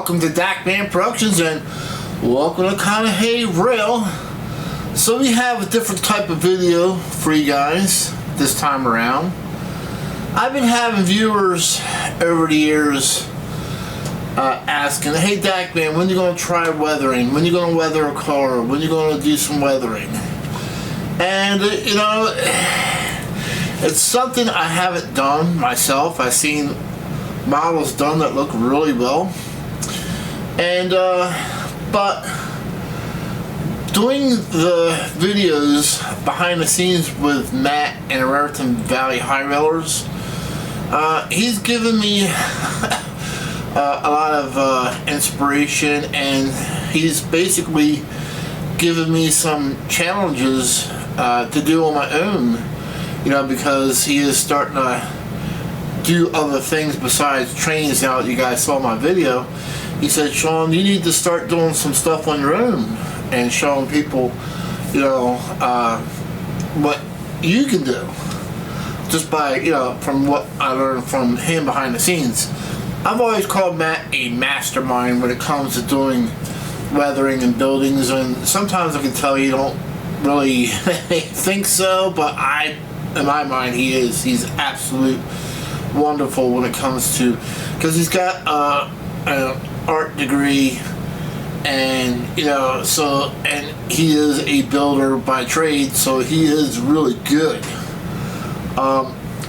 welcome to Dakman Productions and welcome to Kinda Hey Rail. So we have a different type of video for you guys this time around. I've been having viewers over the years asking, hey Dakman, when are you going to try weathering? When are you going to weather a car? When are you going to do some weathering? And you know, it's something I haven't done myself. I've seen models done that look really well, and but doing the videos behind the scenes with Matt and Raritan Valley High Railers, he's given me a lot of inspiration, and he's basically given me some challenges to do on my own, you know, because he is starting to do other things besides trains. Now that you guys saw my video, he said, Sean, you need to start doing some stuff on your own and showing people, you know, what you can do just by, you know, from what I learned from him behind the scenes. I've always called Matt a mastermind when it comes to doing weathering and buildings, and sometimes I can tell you don't really think so, but in my mind, he is. He's absolute wonderful when it comes to, because he's got an art degree, and you know, so, and he is a builder by trade, so he is really good.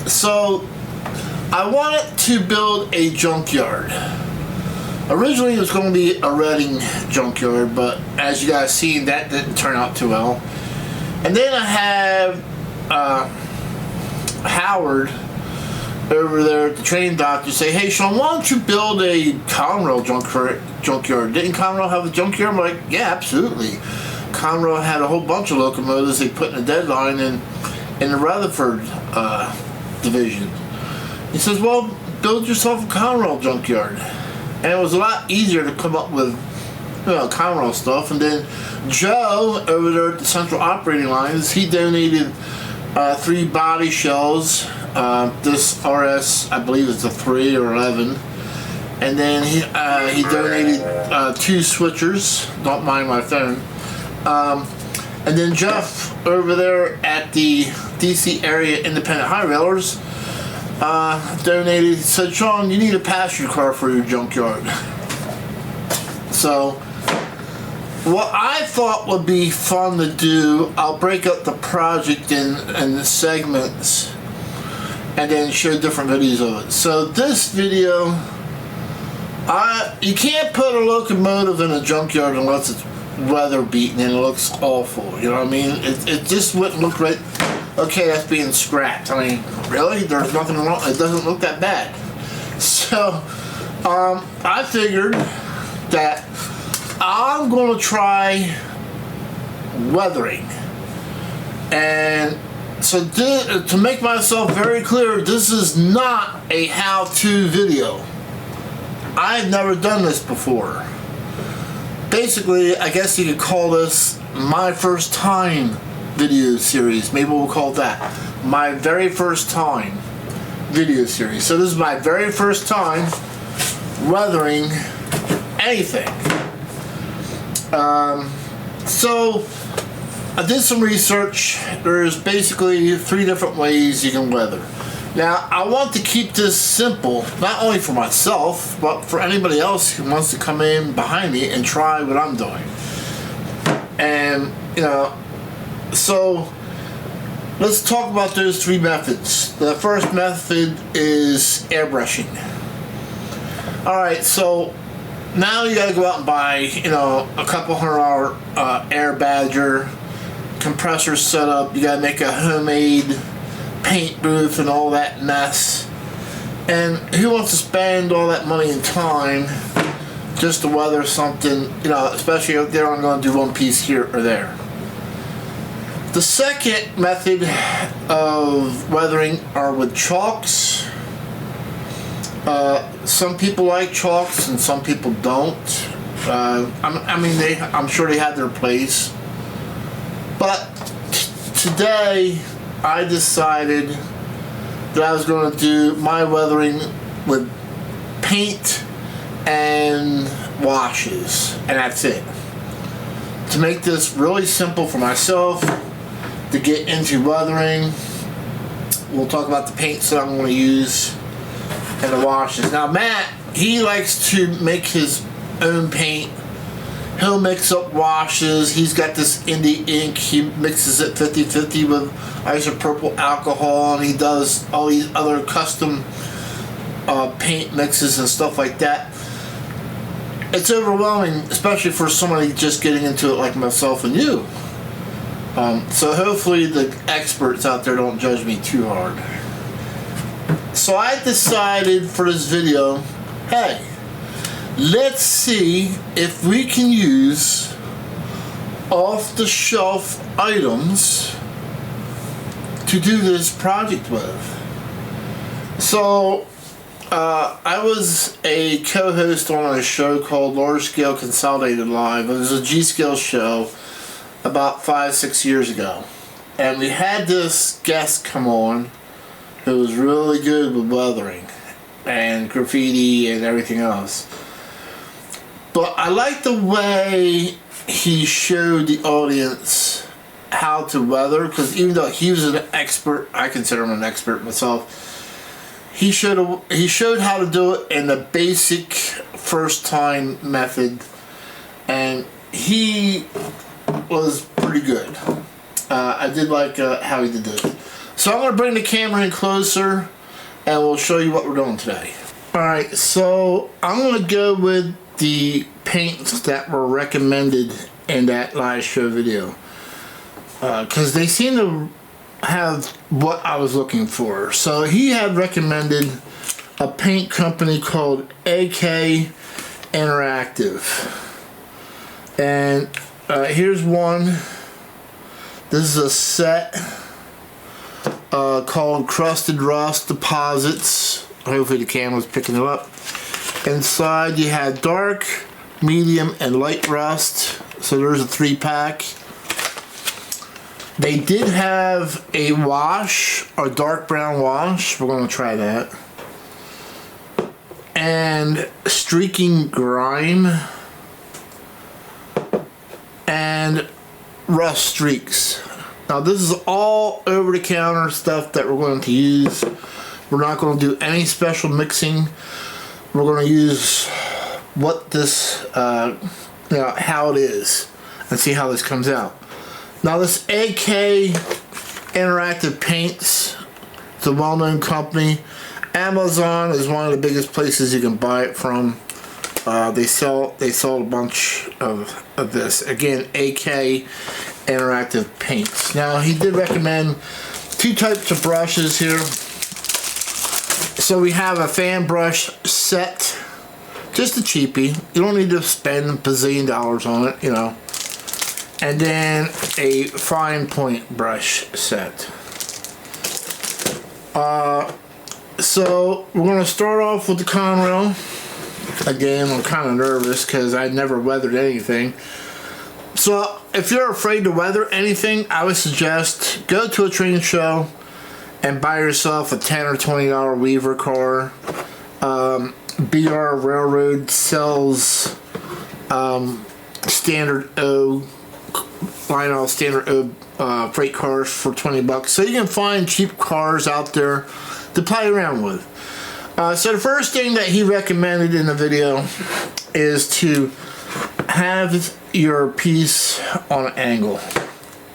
So I wanted to build a junkyard. Originally it was going to be a Reading junkyard, but as you guys seen, that didn't turn out too well. And then I have Howard over there at the train doctor say, hey Sean, why don't you build a Conrail junkyard? Didn't Conrail have a junkyard? I'm like, yeah, absolutely. Conrail had a whole bunch of locomotives they put in a deadline in the Rutherford division. He says, well, build yourself a Conrail junkyard. And it was a lot easier to come up with, you know, Conrail stuff. And then Joe over there at the Central Operating Lines, he donated 3 body shells. This RS, I believe, is a 3 or 11. And then he donated 2 switchers. Don't mind my phone. And then Jeff over there at the DC area Independent High Railers donated, said, Sean, you need a passenger car for your junkyard. So what I thought would be fun to do, I'll break up the project in the segments and then show different videos of it. So this video, you can't put a locomotive in a junkyard unless it's weather beaten and it looks awful, you know what I mean? It just wouldn't look right. Okay, that's being scrapped. I mean, really? There's nothing wrong. It doesn't look that bad. So I figured that I'm going to try weathering. And so to make myself very clear, this is not a how-to video. I've never done this before. Basically, I guess you could call this my first time video series. Maybe we'll call it that. My very first time video series. So this is my very first time weathering anything. So I did some research. There's basically 3 different ways you can weather. Now I want to keep this simple, not only for myself, but for anybody else who wants to come in behind me and try what I'm doing. And you know, so let's talk about those 3 methods. The first method is airbrushing. Alright, so now you gotta go out and buy, you know, a couple $100 Air Badger compressor setup. You gotta make a homemade paint booth and all that mess. And who wants to spend all that money and time just to weather something, you know, especially if they're only going to do one piece here or there. The second method of weathering are with chalks. Some people like chalks and some people don't. I'm sure they have their place. But today I decided that I was going to do my weathering with paint and washes, and that's it. To make this really simple for myself to get into weathering, we'll talk about the paints that I'm going to use and the washes. Now Matt, he likes to make his own paint. He'll mix up washes. He's got this indie ink. He mixes it 50-50 with isopropyl alcohol, and he does all these other custom paint mixes and stuff like that. It's overwhelming, especially for somebody just getting into it like myself and you. So hopefully the experts out there don't judge me too hard. So I decided for this video, hey, let's see if we can use off-the-shelf items to do this project with. So I was a co-host on a show called Large Scale Consolidated Live. It was a G-Scale show about 5-6 years ago, and we had this guest come on who was really good with weathering and graffiti and everything else. But I like the way he showed the audience how to weather, because even though he was an expert, I consider him an expert myself. He showed how to do it in the basic first time method, and he was pretty good. I did like how he did it. So I'm going to bring the camera in closer and we'll show you what we're doing today. Alright, so I'm going to go with the paints that were recommended in that live show video, because they seem to have what I was looking for. So he had recommended a paint company called AK Interactive, and here's one. This is a set called Crusted Rust Deposits. Hopefully the camera's picking it up. Inside you had dark, medium, and light rust. So there's a 3-pack. They did have a wash, a dark brown wash. We're going to try that. And streaking grime. And rust streaks. Now this is all over the counter stuff that we're going to use. We're not going to do any special mixing. We're going to use what this, how it is, and see how this comes out. Now this AK Interactive Paints, it's a well-known company. Amazon is one of the biggest places you can buy it from. They sold a bunch of this. Again, AK Interactive Paints. Now he did recommend 2 types of brushes here. So we have a fan brush set, just a cheapie. You don't need to spend a bazillion dollars on it, you know. And then a fine point brush set. So we're going to start off with the Conrail. Again, I'm kind of nervous because I never weathered anything. So if you're afraid to weather anything, I would suggest go to a trade show and buy yourself a $10 or $20 Weaver car. BR Railroad sells standard O, Lionel standard O freight cars for $20. So you can find cheap cars out there to play around with. So the first thing that he recommended in the video is to have your piece on an angle,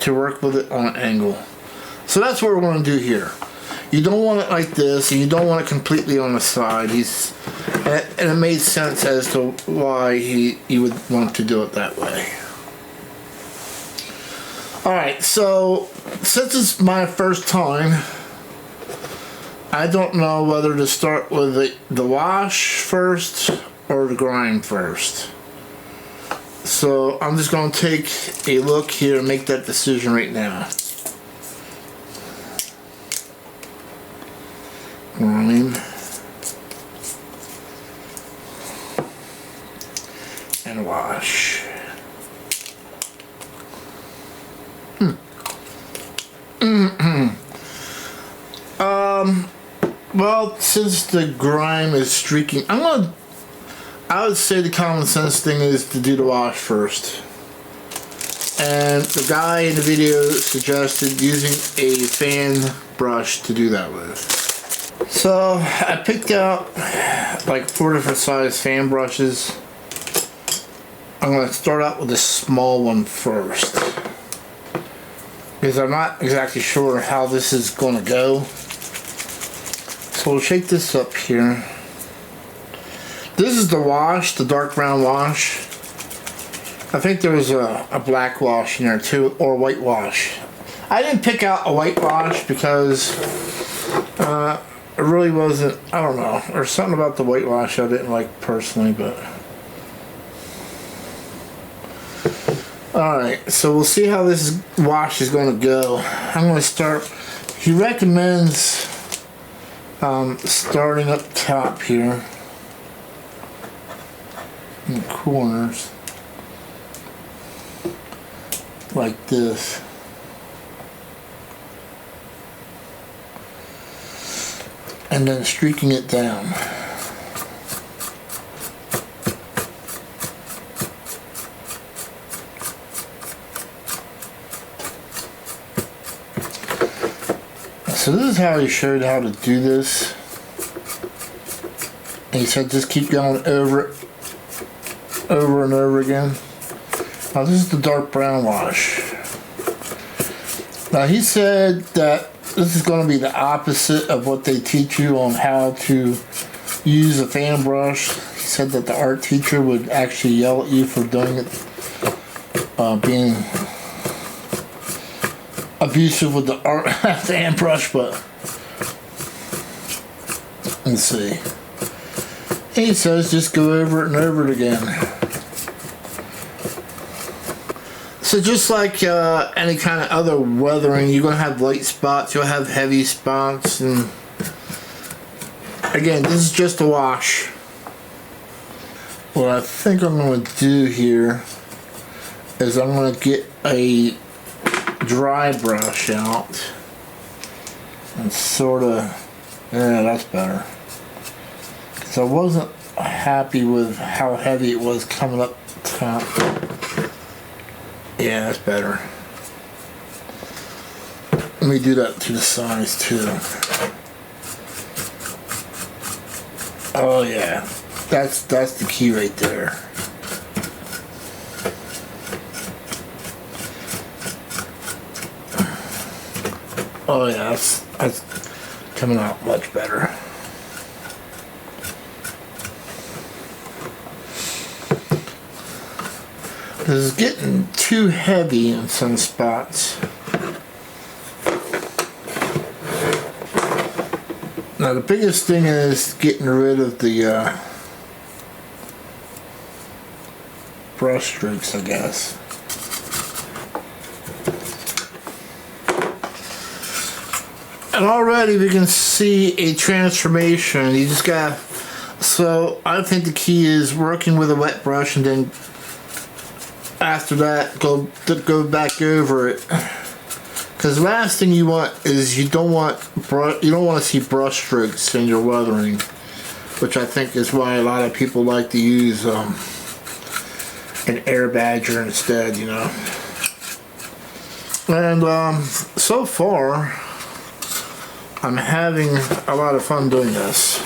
to work with it on an angle. So that's what we're going to do here. You don't want it like this, and you don't want it completely on the side. And it made sense as to why you would want to do it that way. Alright, so since it's my first time, I don't know whether to start with the wash first or the grime first. So I'm just going to take a look here and make that decision right now. Grime and wash. Well, since the grime is streaking, I I would say the common sense thing is to do the wash first. And the guy in the video suggested using a fan brush to do that with. So I picked out like 4 different size fan brushes. I'm going to start out with the small one first, because I'm not exactly sure how this is going to go. So we'll shake this up here. This is the wash, the dark brown wash. I think there was a black wash in there too, or white wash. I didn't pick out a white wash because it really wasn't, I don't know. There's something about the white wash I didn't like personally, but. Alright, so we'll see how this wash is going to go. I'm going to start, he recommends starting up top here in the corners like this. And then streaking it down. So this is how he showed how to do this. And he said just keep going over it, over and over again. Now this is the dark brown wash. Now he said that this is going to be the opposite of what they teach you on how to use a fan brush. He said that the art teacher would actually yell at you for doing it, being abusive with the art fan brush, but let's see. He says just go over it and over it again. So just like any kind of other weathering, you're going to have light spots, you'll have heavy spots, and again, this is just a wash. What I think I'm going to do here is I'm going to get a dry brush out and sort of, yeah, that's better. Because I wasn't happy with how heavy it was coming up top. Yeah, that's better. Let me do that to the sides too. Oh yeah, that's the key right there. Oh yeah, that's coming out much better. This is getting too heavy in some spots. Now the biggest thing is getting rid of the brush strokes, I guess. And already we can see a transformation. You just got, so I think the key is working with a wet brush and then after that go back over it, because the last thing you want is you don't want to see brush strokes in your weathering, which I think is why a lot of people like to use an air badger instead, you know. And so far I'm having a lot of fun doing this.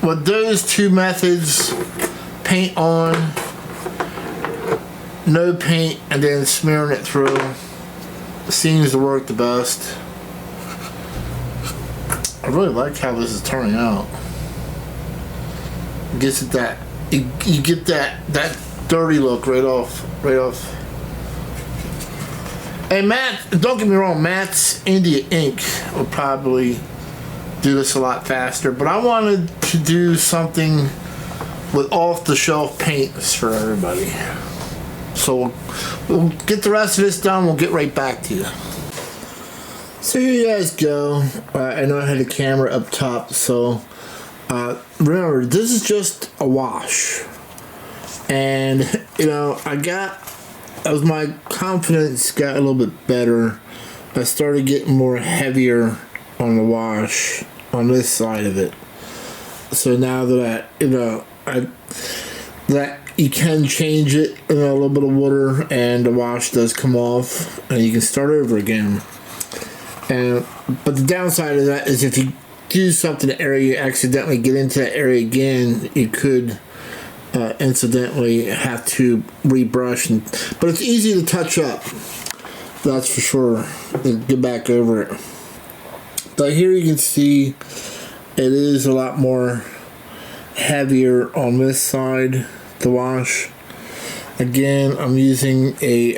With those two methods, paint on, no paint, and then smearing it through, seems to work the best. I really like how this is turning out. It gets it that you get that dirty look right off. And Matt, don't get me wrong, Matt's India ink will probably do this a lot faster, but I wanted to do something with off-the-shelf paints for everybody. So we'll get the rest of this done, we'll get right back to you. So here you guys go. I know I had the camera up top, so remember, this is just a wash. And, you know, as my confidence got a little bit better, I started getting more heavier on the wash on this side of it. So now that that you can change it in a little bit of water and the wash does come off and you can start over again. But the downside of that is if you do something in the area, you accidentally get into that area again, you could incidentally have to rebrush. But it's easy to touch up, that's for sure, and get back over it. But here you can see it is a lot more heavier on this side, the wash. Again, I'm using a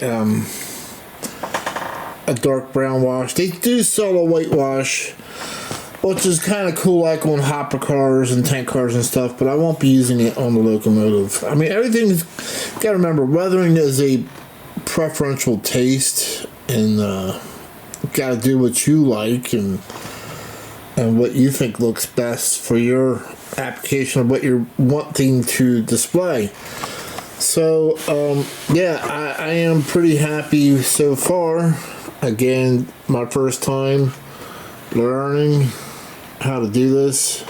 dark brown wash. They do sell a white wash, which is kind of cool, like on hopper cars and tank cars and stuff, but I won't be using it on the locomotive. I mean, everything's, you gotta remember, weathering is a preferential taste, and you gotta do what you like and what you think looks best for your application of what you're wanting to display. So, yeah, I am pretty happy so far. Again, my first time learning how to do this.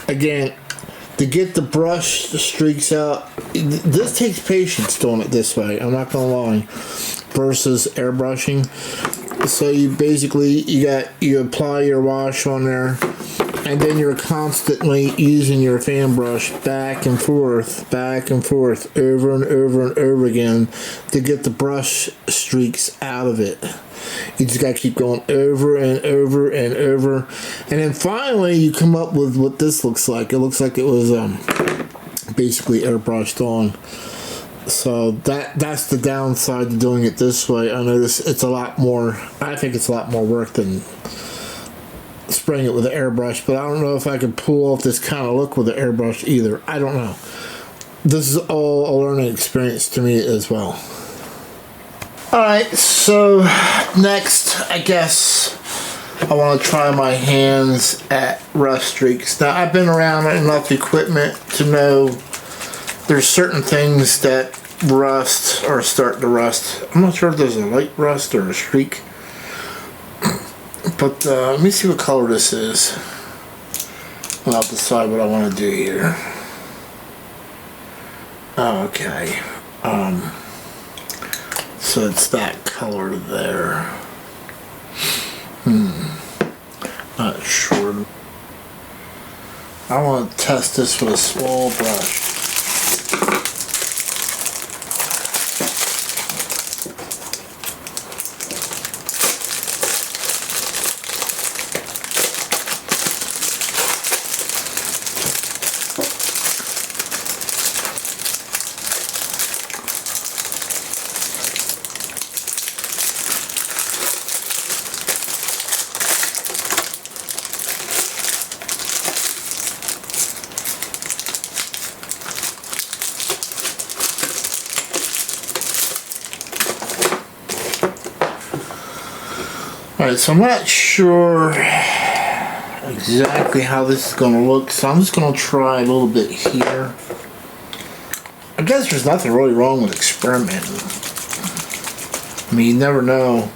Again, to get the brush streaks out, this takes patience doing it this way, I'm not gonna lie, versus airbrushing. So you basically, you apply your wash on there, and then you're constantly using your fan brush back and forth, over and over and over again to get the brush streaks out of it. You just gotta keep going over and over and over, and then finally you come up with what this looks like. It looks like it was basically airbrushed on. So that's the downside to doing it this way. I notice it's a lot more, I think it's a lot more work than spraying it with an airbrush, but I don't know if I can pull off this kind of look with an airbrush either. I don't know. This is all a learning experience to me as well. Alright, so next, I guess I want to try my hands at rust streaks. Now, I've been around enough equipment to know there's certain things that rust or start to rust. I'm not sure if there's a light rust or a streak. But let me see what color this is. I'll decide what I want to do here. Okay. So it's that color there. Not sure. I want to test this with a small brush. Alright, so I'm not sure exactly how this is going to look, so I'm just going to try a little bit here. I guess there's nothing really wrong with experimenting. I mean, you never know.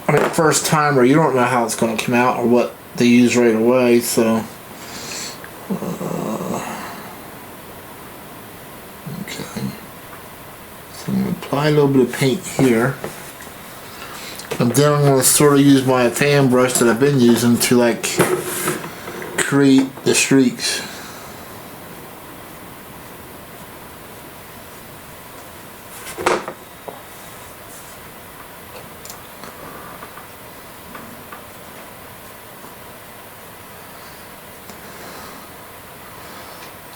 I mean, first timer, you don't know how it's going to come out or what they use right away, so. Okay. So I'm going to apply a little bit of paint here. And then I'm going to sort of use my fan brush that I've been using to like create the streaks.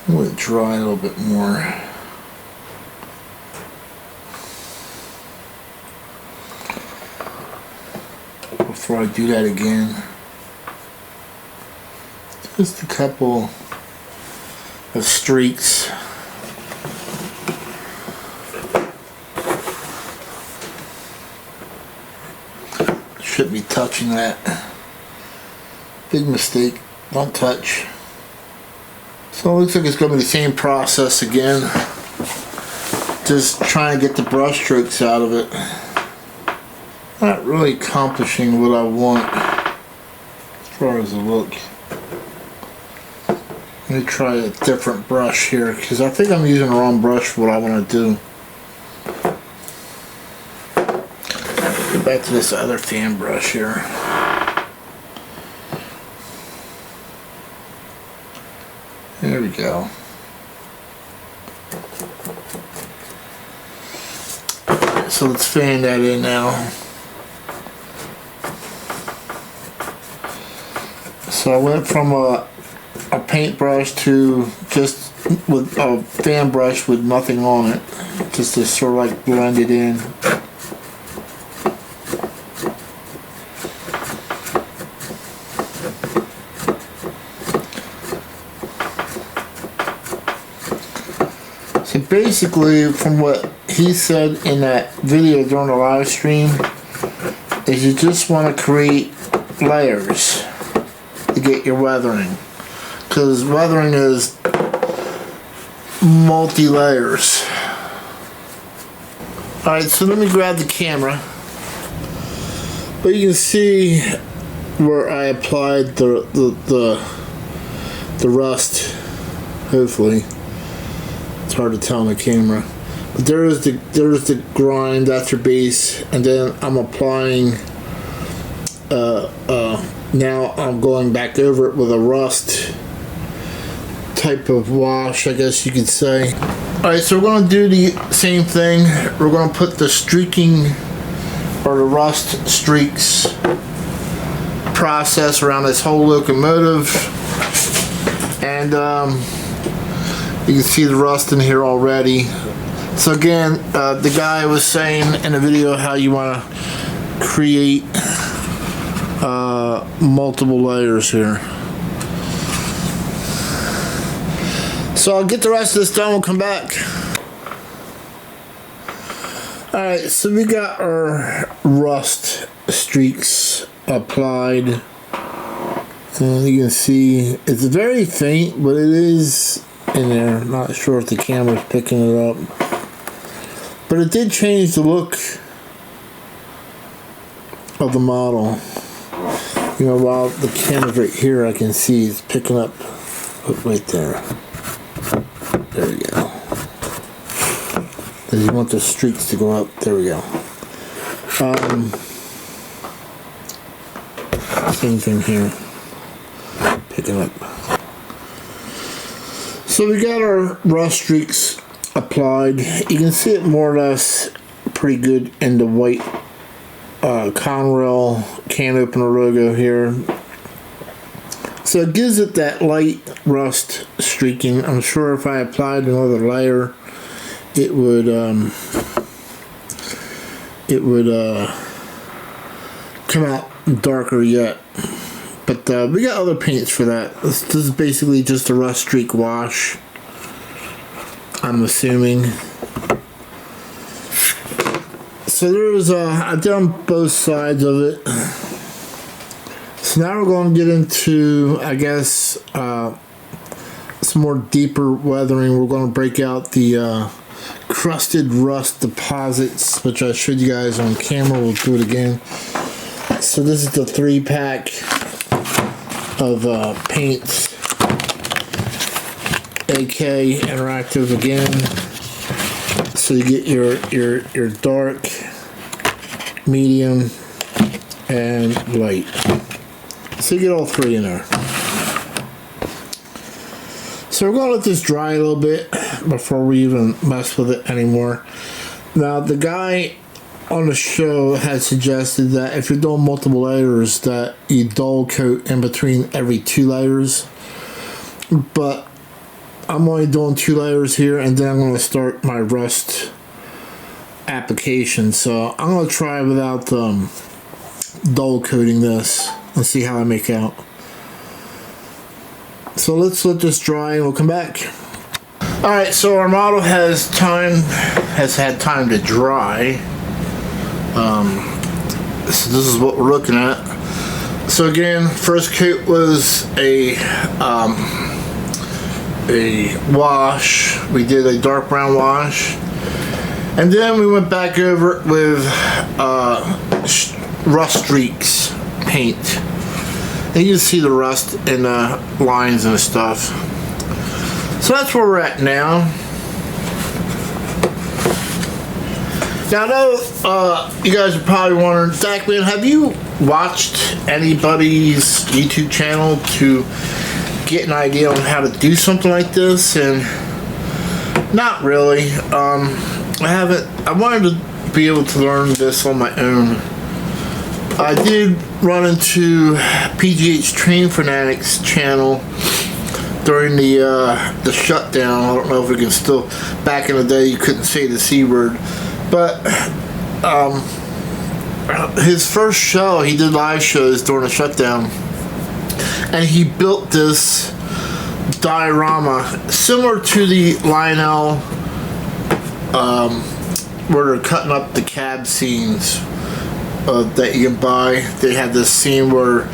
I'm going to dry a little bit more. Before I do that again, just a couple of streaks. Shouldn't be touching that. Big mistake. Don't touch. So it looks like it's going to be the same process again. just trying to get the brush strokes out of it. Not really accomplishing what I want as far as the look. Let me try a different brush here, because I think I'm using the wrong brush for what I want to do. Get back to this other fan brush here. There we go. So let's fan that in now. So I went from a paintbrush to just with a fan brush with nothing on it, just to sort of like blend it in. So basically, from what he said in that video during the live stream, is you just want to create layers to get your weathering, because weathering is multi-layers. Alright, so let me grab the camera. But you can see where I applied the rust, hopefully. It's hard to tell on the camera. But there's the grind, that's your base, and then I'm applying now I'm going back over it with a rust type of wash, I guess you could say. Alright, so we're going to do the same thing. We're going to put the streaking or the rust streaks process around this whole locomotive, and you can see the rust in here already. So again, the guy was saying in the video how you want to create multiple layers here. So I'll get the rest of this done, we'll come back. Alright, so we got our rust streaks applied. And you can see it's very faint, but it is in there. Not sure if the camera's picking it up. But it did change the look of the model. You know, while the camera's right here, I can see it's picking up right there. There we go. Because you want the streaks to go up. There we go. Same thing here. Picking up. So we got our rust streaks applied. You can see it more or less pretty good in the white Conrail can opener logo here. So it gives it that light rust streaking. I'm sure if I applied another layer, it would come out darker yet. But we got other paints for that. This is basically just a rust streak wash, I'm assuming. So there's I've done both sides of it. So now we're going to get into, I guess, some more deeper weathering. We're going to break out the crusted rust deposits, which I showed you guys on camera. We'll do it again. So this is the 3-pack of paints. AK Interactive again. So you get your dark, medium, and light. So you get all three in there. So we're going to let this dry a little bit before we even mess with it anymore. Now the guy on the show had suggested that if you're doing multiple layers that you dull coat in between every 2 layers. But I'm only doing 2 layers here, and then I'm going to start my rust application. So I'm going to try without dull coating this and see how I make out. So let's let this dry and we'll come back. Alright, so our model has had time to dry. So this is what we're looking at. So again, first coat was a wash. We did a dark brown wash. And then we went back over it with rust streaks paint. And you can see the rust in the lines and stuff. So that's where we're at now. Now I know you guys are probably wondering, Zach, man, have you watched anybody's YouTube channel to get an idea on how to do something like this? And not really. I haven't. I wanted to be able to learn this on my own. I did run into PGH Train Fanatics channel during the shutdown. I don't know if we can still. Back in the day, you couldn't say the C word, but his first show, he did live shows during the shutdown, and he built this diorama similar to the Lionel. Where they're cutting up the cab scenes that you can buy. They had this scene where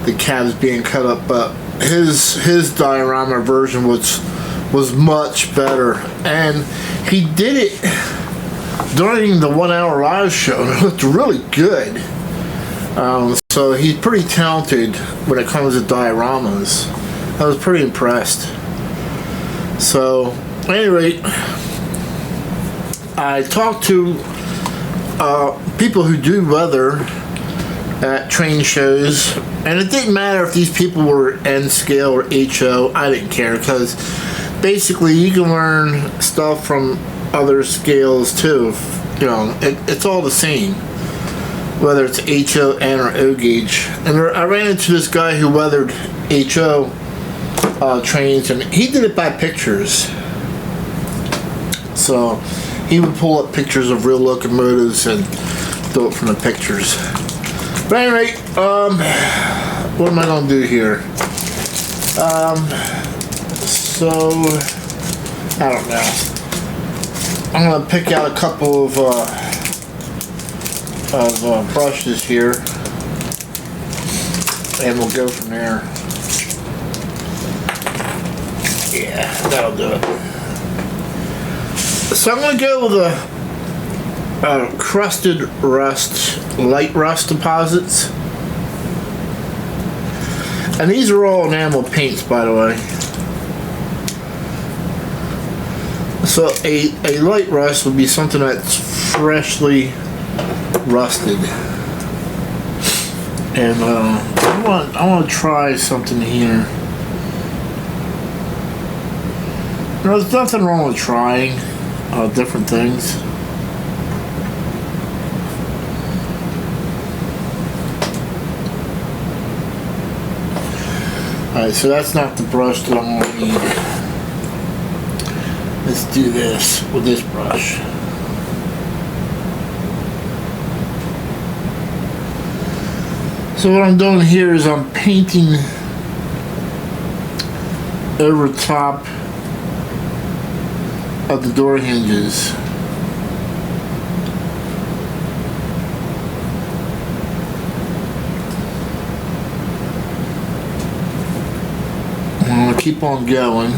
the cab's being cut up, but his diorama version was much better, and he did it during the 1 hour live show, and it looked really good. So he's pretty talented when it comes to dioramas. I was pretty impressed. So, at any rate, I talked to people who do weather at train shows, and it didn't matter if these people were N scale or HO. I didn't care, because basically you can learn stuff from other scales too. You know, it's all the same, whether it's HO, N, or O gauge. And I ran into this guy who weathered HO trains, and he did it by pictures. So he would pull up pictures of real locomotives and do it from the pictures. But anyway, what am I going to do here? So, I don't know. I'm going to pick out a couple of brushes here, and we'll go from there. Yeah, that'll do it. So I'm going to go with a crusted rust, light rust deposits. And these are all enamel paints, by the way. So a light rust would be something that's freshly rusted. And I want to try something here. You know, there's nothing wrong with trying different things. Alright, so that's not the brush that I'm going to need. Let's do this with this brush. So what I'm doing here is I'm painting over top of the door hinges. I'm going to keep on going.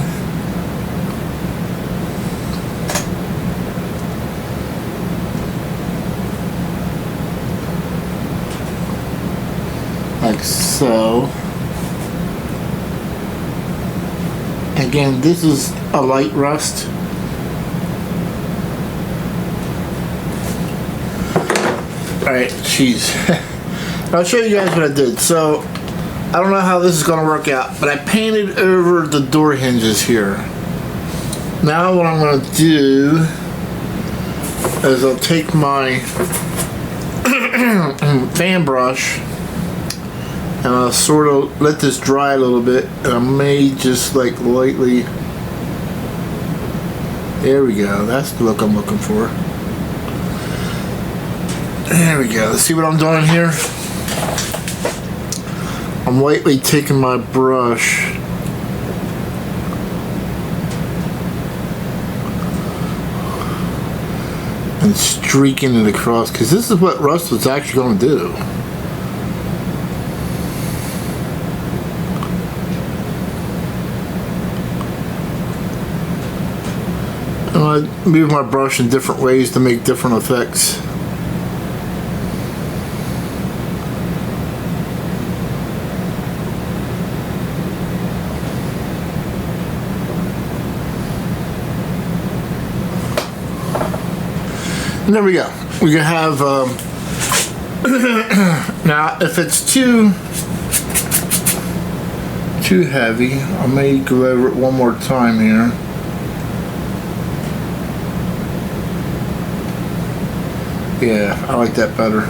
Like so. Again, this is a light rust. Alright, jeez. I'll show you guys what I did. So, I don't know how this is going to work out, but I painted over the door hinges here. Now what I'm going to do is I'll take my fan brush and I'll sort of let this dry a little bit, and I may just like lightly, there we go, that's the look I'm looking for. There we go. See what I'm doing here? I'm lightly taking my brush and streaking it across, because this is what rust was actually going to do. I move my brush in different ways to make different effects. And there we go. We can have, now if it's too heavy, I may go over it one more time here. Yeah, I like that better.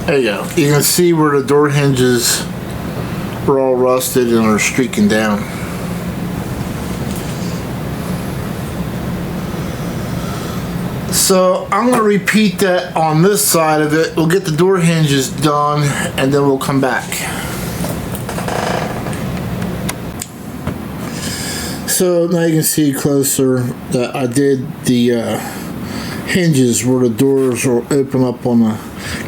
There you go. You can see where the door hinges are all rusted and are streaking down. So I'm going to repeat that on this side of it. We'll get the door hinges done and then we'll come back. So now you can see closer that I did the hinges where the doors will open up on the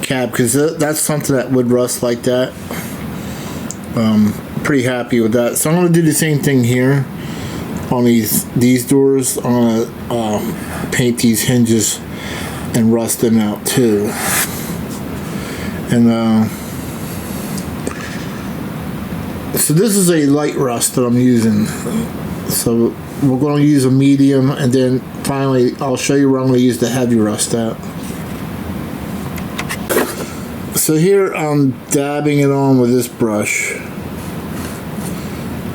cab, because that's something that would rust like that. Pretty happy with that. So I'm going to do the same thing here on these doors. I'm going to paint these hinges and rust them out too. And so this is a light rust that I'm using. So we're going to use a medium, and then finally I'll show you where I'm going to use the heavy rust at. So here I'm dabbing it on with this brush,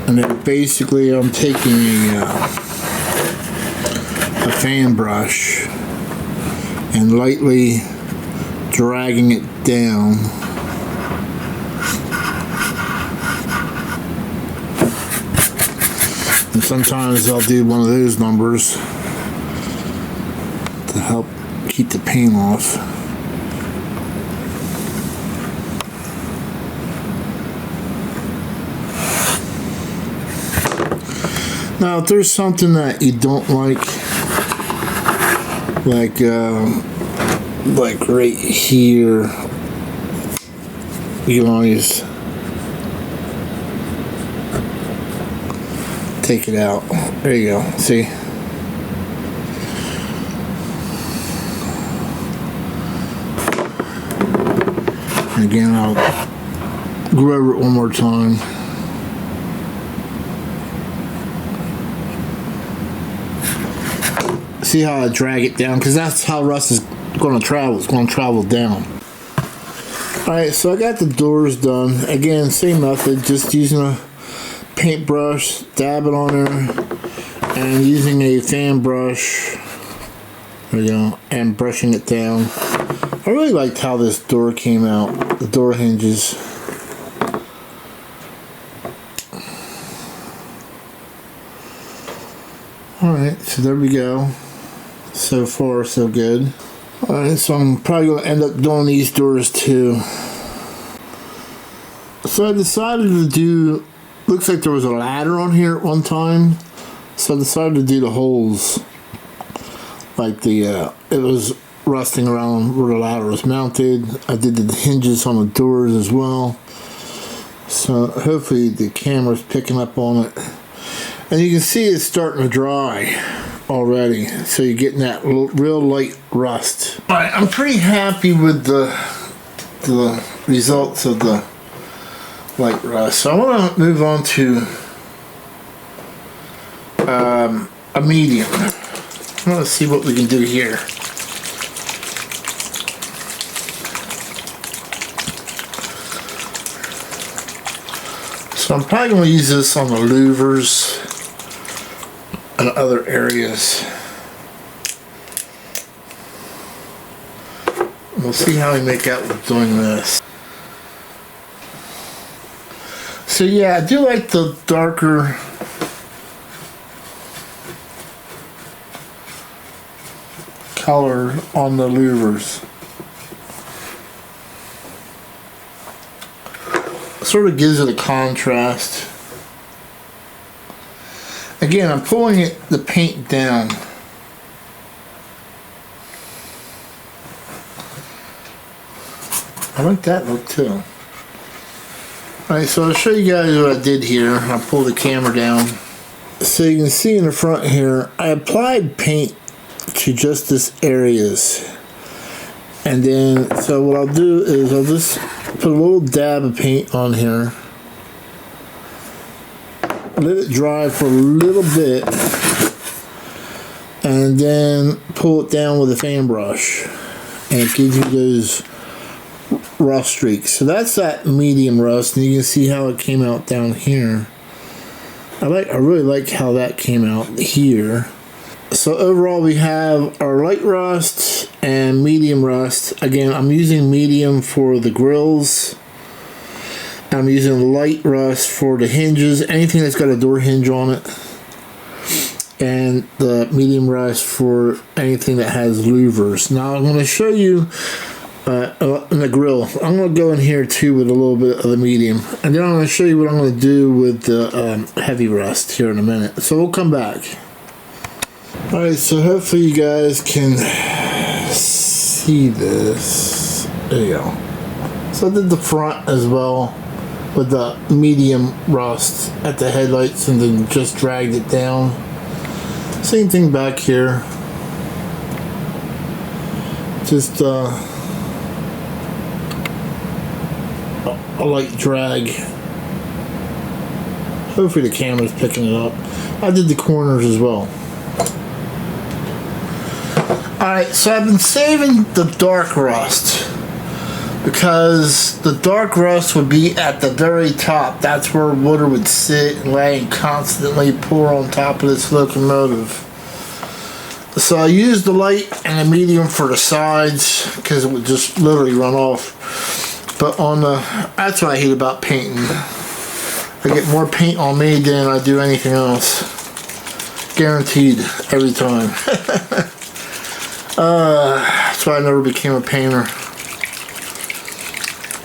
and then basically I'm taking a fan brush and lightly dragging it down. And sometimes I'll do one of those numbers to help keep the paint off. Now, if there's something that you don't like right here, you can always take it out. There you go. See? And again, I'll go over it one more time. See how I drag it down? Because that's how rust is going to travel. It's going to travel down. Alright, so I got the doors done. Again, same method, just using a paintbrush, dab it on there, and using a fan brush, there you go, and brushing it down. I really liked how this door came out, the door hinges. Alright, so there we go. So far, so good. Alright, so I'm probably going to end up doing these doors too. So I decided to do, looks like there was a ladder on here at one time. So I decided to do the holes. Like it was rusting around where the ladder was mounted. I did the hinges on the doors as well. So hopefully the camera's picking up on it. And you can see it's starting to dry already, so you're getting that real light rust. Alright, I'm pretty happy with the results of the light rust. So I want to move on to a medium. I want to see what we can do here. So I'm probably going to use this on the louvers and other areas. We'll see how we make out with doing this. So yeah, I do like the darker color on the louvers. Sort of gives it a contrast. Again, I'm pulling the paint down. I like that look too. Alright, so I'll show you guys what I did here. I'll pull the camera down. So you can see in the front here, I applied paint to just this areas. And then, so what I'll do is I'll just put a little dab of paint on here. Let it dry for a little bit. And then pull it down with a fan brush. And it gives you those rust streaks. So that's that medium rust, and you can see how it came out down here. I really like how that came out here. So overall we have our light rust and medium rust. Again, I'm using medium for the grills. I'm using light rust for the hinges, anything that's got a door hinge on it. And the medium rust for anything that has louvers. Now I'm going to show you in the grill. I'm going to go in here too with a little bit of the medium, and then I'm going to show you what I'm going to do with the heavy rust here in a minute. So we'll come back. Alright, so hopefully you guys can see this. There you go. So I did the front as well with the medium rust at the headlights, and then just dragged it down. Same thing back here. Just a light drag. Hopefully the camera's picking it up. I did the corners as well. Alright, so I've been saving the dark rust because the dark rust would be at the very top. That's where water would sit and lay and constantly pour on top of this locomotive. So I used the light and the medium for the sides because it would just literally run off. But on the, that's what I hate about painting. I get more paint on me than I do anything else. Guaranteed every time. That's why I never became a painter.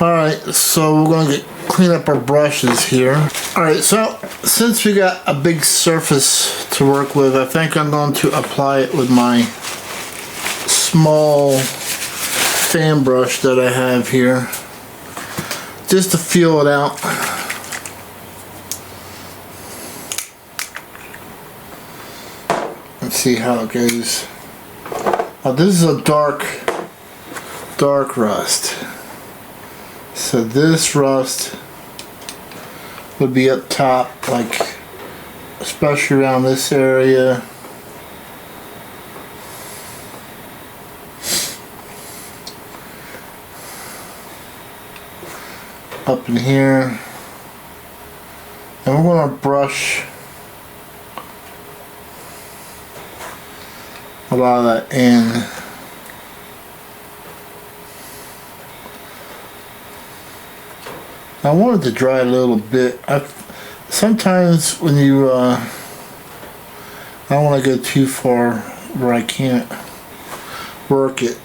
Alright, so we're going to clean up our brushes here. Alright, so since we got a big surface to work with, I think I'm going to apply it with my small fan brush that I have here. Just to feel it out. Let's see how it goes. Now this is a dark rust. So this rust would be up top, like especially around this area. Up in here, and we're going to brush a lot of that in. I wanted to dry a little bit. Sometimes when you I don't want to go too far where I can't work it.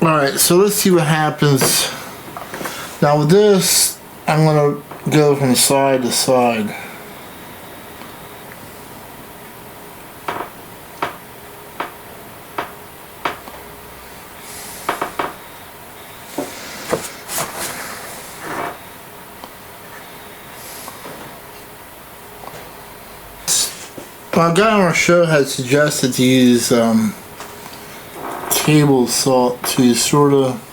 Alright, so let's see what happens. Now with this, I'm going to go from side to side. Well, a guy on our show had suggested to use table salt to sort of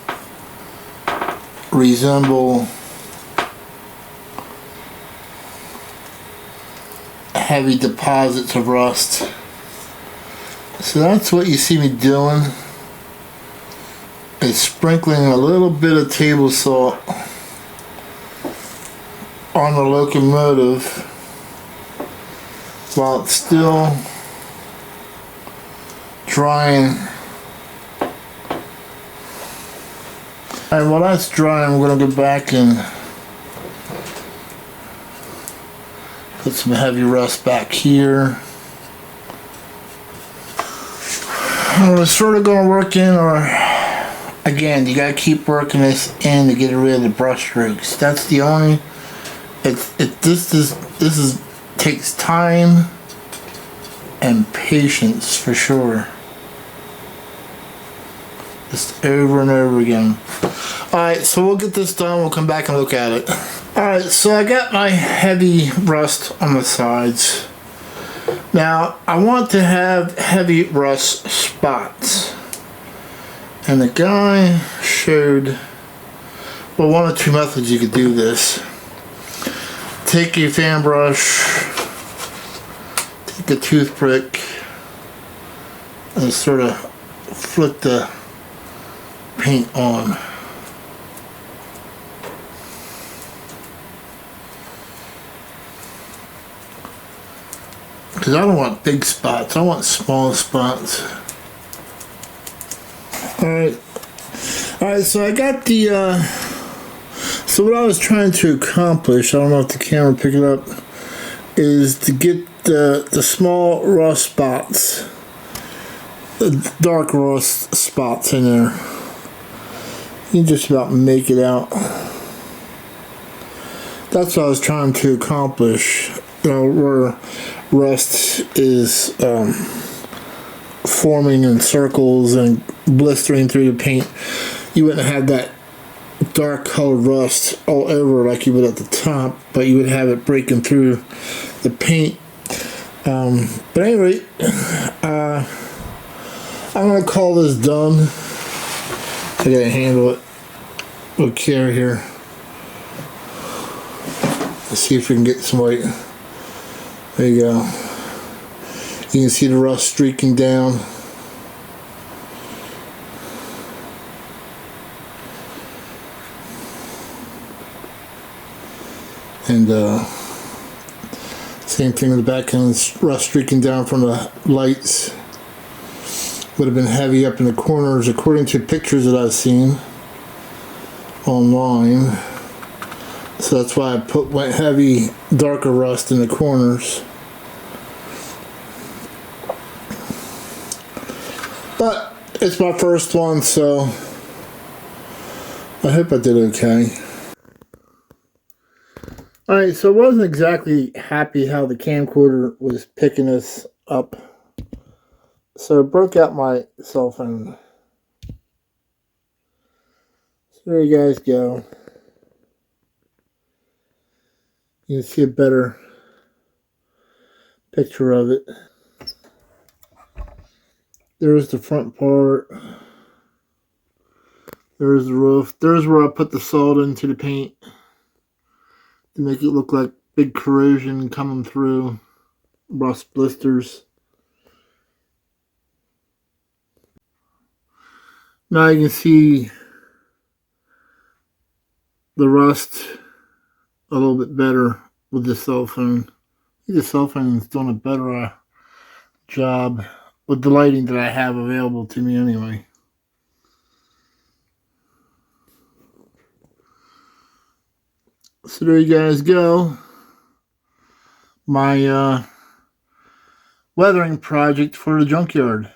resemble heavy deposits of rust. So that's what you see me doing, is sprinkling a little bit of table salt on the locomotive while it's still drying. Alright, while that's drying, we're going to go back and put some heavy rust back here. And we're sort of going to work in, or again, you got to keep working this in to get rid of the brush strokes. That's the only. This takes time and patience for sure. Just over and over again. Alright, so we'll get this done. We'll come back and look at it. Alright, so I got my heavy rust on the sides. Now, I want to have heavy rust spots. And the guy showed, well, one of two methods you could do this. Take a fan brush, take a toothpick, and sort of flick the paint on. Because I don't want big spots, I want small spots. Alright, so I got the, so what I was trying to accomplish, I don't know if the camera picked it up, is to get the small rust spots, the dark rust spots in there. You can just about make it out. That's what I was trying to accomplish. You know, where rust is forming in circles and blistering through the paint, you wouldn't have that dark colored rust all over like you would at the top, but you would have it breaking through the paint. But anyway, I'm gonna call this done. I gotta handle it with care here. Let's see if we can get some white. There you go. You can see the rust streaking down. And same thing in the back end, rust streaking down from the lights. Would have been heavy up in the corners according to pictures that I've seen online. So that's why I went heavy, darker rust in the corners. But it's my first one, so I hope I did okay. Alright, so I wasn't exactly happy how the camcorder was picking us up. So I broke out my cell phone. So there you guys go. You can see a better picture of it. There's the front part. There's the roof. There's where I put the salt into the paint to make it look like big corrosion coming through, rust blisters. Now you can see the rust a little bit better with the cell phone. I think the cell phone is doing a better job with the lighting that I have available to me anyway. So there you guys go. My weathering project for the junkyard.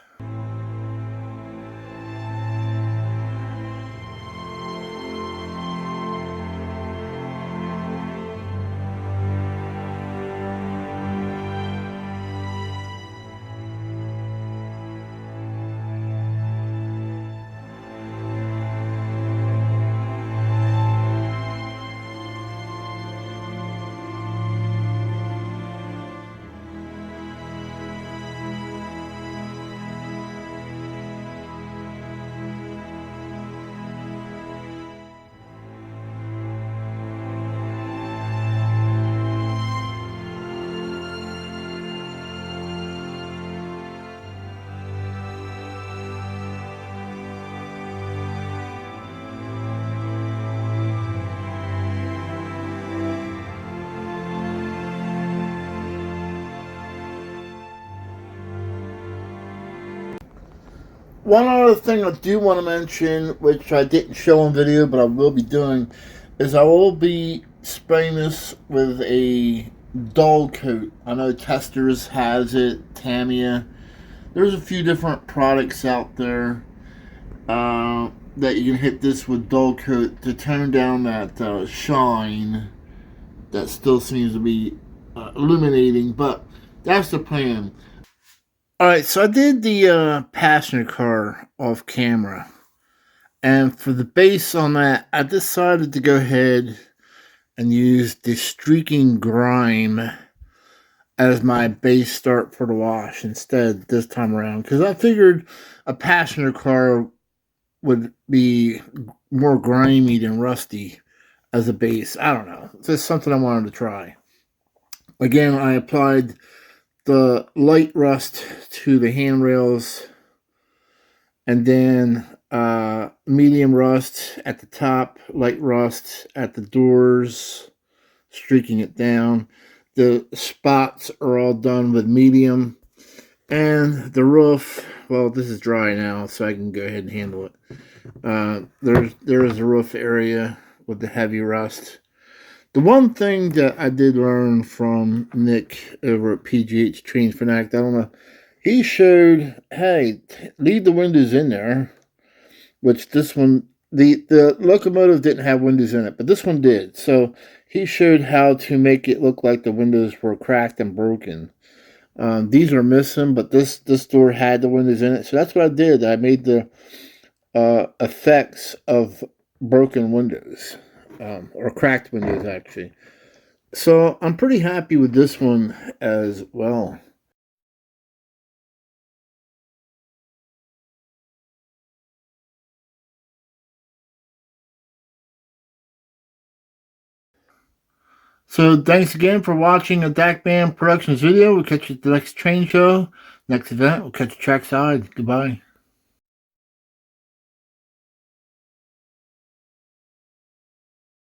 One other thing I do want to mention, which I didn't show on video, but I will be doing, is I will be spraying this with a dull coat. I know Testers has it, Tamiya. There's a few different products out there that you can hit this with dull coat to tone down that shine that still seems to be illuminating, but that's the plan. Alright, so I did the passenger car off camera. And for the base on that, I decided to go ahead and use the streaking grime as my base start for the wash instead this time around, because I figured a passenger car would be more grimy than rusty as a base. I don't know. It's just something I wanted to try. Again, I applied the light rust to the handrails, and then medium rust at the top, light rust at the doors, streaking it down. The spots are all done with medium. And the roof, well, this is dry now, so I can go ahead and handle it. There is a roof area with the heavy rust. The one thing that I did learn from Nick over at PGH Trains Fanatic, I don't know, he showed, hey, leave the windows in there, which this one, the locomotive didn't have windows in it, but this one did. So he showed how to make it look like the windows were cracked and broken. These are missing, but this door had the windows in it, so that's what I did. I made the effects of broken windows, or cracked windows, actually. So I'm pretty happy with this one as well. So thanks again for watching a DAC Band Productions video. We'll catch you at the next train show, next event. We'll catch you trackside. Goodbye.